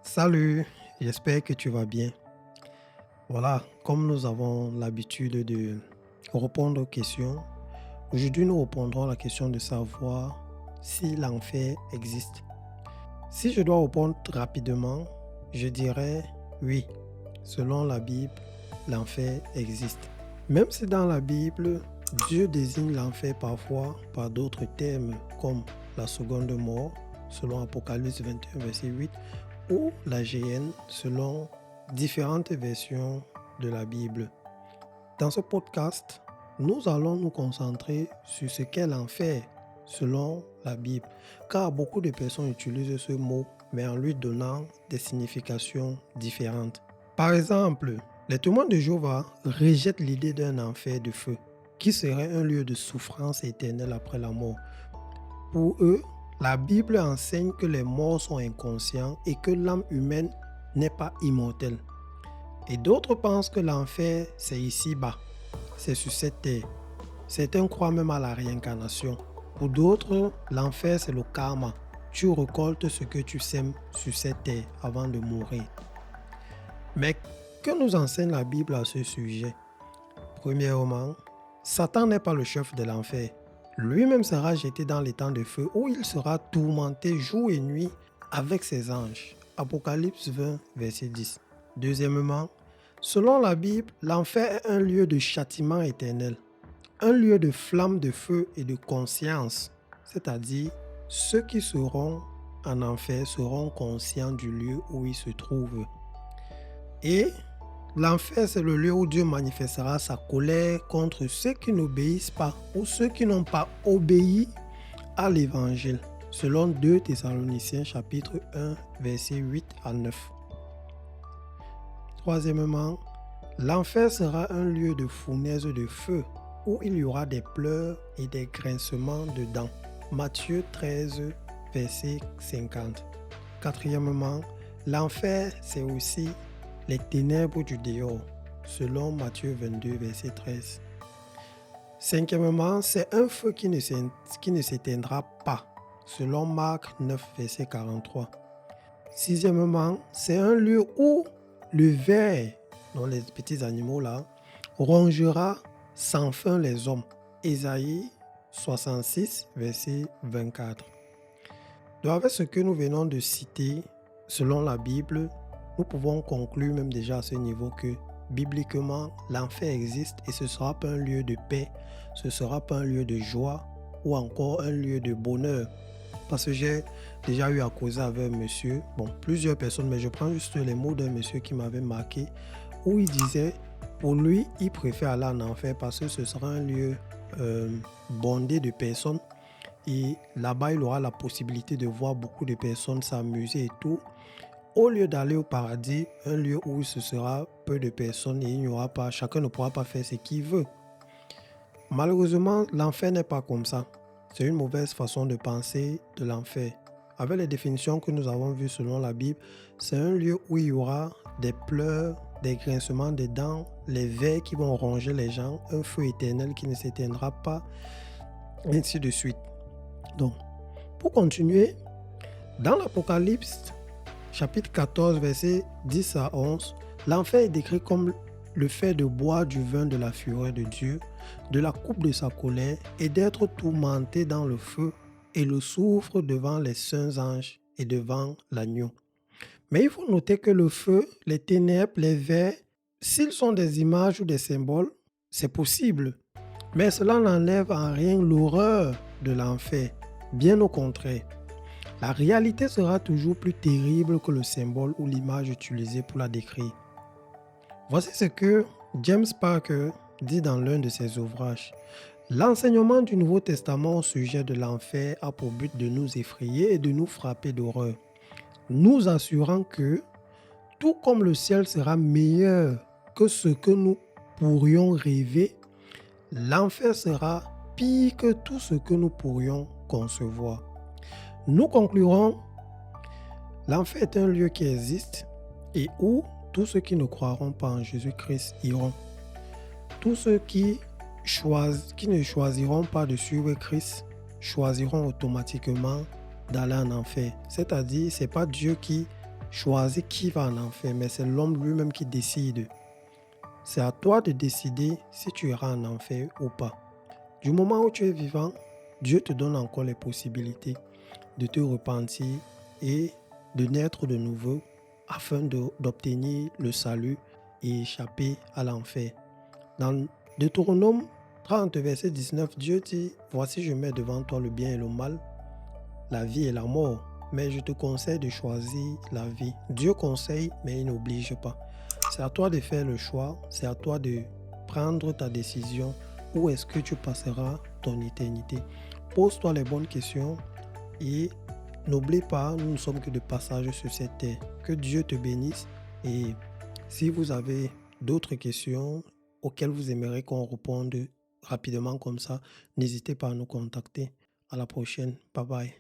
Salut, j'espère que tu vas bien. Voilà, comme nous avons l'habitude de répondre aux questions, aujourd'hui nous répondrons à la question de savoir si l'enfer existe. Si je dois répondre rapidement, je dirais oui. Selon la Bible, l'enfer existe. Même si dans la Bible, Dieu désigne l'enfer parfois par d'autres termes comme la seconde mort, selon Apocalypse 21, verset 8, ou la géhenne, selon différentes versions de la Bible. Dans ce podcast, nous allons nous concentrer sur ce qu'est l'enfer selon la Bible, car beaucoup de personnes utilisent ce mot, mais en lui donnant des significations différentes. Par exemple, les témoins de Jéhovah rejettent l'idée d'un enfer de feu, qui serait un lieu de souffrance éternelle après la mort. Pour eux, la Bible enseigne que les morts sont inconscients et que l'âme humaine n'est pas immortelle. Et d'autres pensent que l'enfer, c'est ici-bas, c'est sur cette terre. Certains croient même à la réincarnation. Pour d'autres, l'enfer, c'est le karma. Tu récoltes ce que tu sèmes sur cette terre avant de mourir. Mais que nous enseigne la Bible à ce sujet? Premièrement, Satan n'est pas le chef de l'enfer. Lui-même sera jeté dans les temps de feu où il sera tourmenté jour et nuit avec ses anges. Apocalypse 20, verset 10. Deuxièmement, selon la Bible, l'enfer est un lieu de châtiment éternel, un lieu de flamme de feu et de conscience, c'est-à-dire ceux qui seront en enfer seront conscients du lieu où ils se trouvent. Et l'enfer, c'est le lieu où Dieu manifestera sa colère contre ceux qui n'obéissent pas ou ceux qui n'ont pas obéi à l'évangile, selon 2 Thessaloniciens chapitre 1, versets 8 à 9. Troisièmement, l'enfer sera un lieu de fournaise de feu où il y aura des pleurs et des grincements de dents. Matthieu 13, verset 50. Quatrièmement, l'enfer, c'est aussi les ténèbres du dehors, selon Matthieu 22, verset 13. Cinquièmement, c'est un feu qui ne s'éteindra pas, selon Marc 9, verset 43. Sixièmement, c'est un lieu où le ver, dont les petits animaux là, rongera sans fin les hommes. Ésaïe 66, verset 24. Donc avec ce que nous venons de citer, selon la Bible, nous pouvons conclure même déjà à ce niveau que bibliquement, l'enfer existe et ce ne sera pas un lieu de paix, ce ne sera pas un lieu de joie ou encore un lieu de bonheur. Parce que j'ai déjà eu à causer avec un monsieur, plusieurs personnes, mais je prends juste les mots d'un monsieur qui m'avait marqué, où il disait, pour lui, il préfère aller en enfer parce que ce sera un lieu bondé de personnes. Et là-bas, il aura la possibilité de voir beaucoup de personnes s'amuser et tout. Au lieu d'aller au paradis, un lieu où ce sera peu de personnes et il n'y aura pas, chacun ne pourra pas faire ce qu'il veut. Malheureusement, l'enfer n'est pas comme ça. C'est une mauvaise façon de penser de l'enfer. Avec les définitions que nous avons vues selon la Bible, c'est un lieu où il y aura des pleurs, des grincements des dents, les vers qui vont ronger les gens, un feu éternel qui ne s'éteindra pas, et ainsi de suite. Donc, pour continuer, dans l'Apocalypse, chapitre 14, versets 10 à 11, l'enfer est décrit comme le fait de boire du vin de la fureur de Dieu, de la coupe de sa colère et d'être tourmenté dans le feu et le soufre devant les saints anges et devant l'agneau. Mais il faut noter que le feu, les ténèbres, les vers, s'ils sont des images ou des symboles, c'est possible. Mais cela n'enlève en rien l'horreur de l'enfer. Bien au contraire. La réalité sera toujours plus terrible que le symbole ou l'image utilisée pour la décrire. Voici ce que James Parker dit dans l'un de ses ouvrages. L'enseignement du Nouveau Testament au sujet de l'enfer a pour but de nous effrayer et de nous frapper d'horreur, nous assurant que, tout comme le ciel sera meilleur que ce que nous pourrions rêver, l'enfer sera pire que tout ce que nous pourrions concevoir. Nous conclurons, l'enfer est un lieu qui existe et où tous ceux qui ne croiront pas en Jésus-Christ iront. Tous ceux qui ne choisiront pas de suivre Christ choisiront automatiquement d'aller en enfer. C'est-à-dire, ce n'est pas Dieu qui choisir qui va en enfer, mais c'est l'homme lui-même qui décide. C'est à toi de décider si tu iras en enfer ou pas. Du moment où tu es vivant, Dieu te donne encore les possibilités de te repentir et de naître de nouveau afin d'obtenir le salut et échapper à l'enfer. Dans Deutéronome 30, verset 19, Dieu dit, voici je mets devant toi le bien et le mal, la vie et la mort, mais je te conseille de choisir la vie. Dieu conseille, mais il n'oblige pas. C'est à toi de faire le choix, c'est à toi de prendre ta décision. Où est-ce que tu passeras ton éternité? Pose-toi les bonnes questions et n'oublie pas, nous ne sommes que de passage sur cette terre. Que Dieu te bénisse et si vous avez d'autres questions auxquelles vous aimeriez qu'on réponde rapidement comme ça, n'hésitez pas à nous contacter. À la prochaine. Bye bye.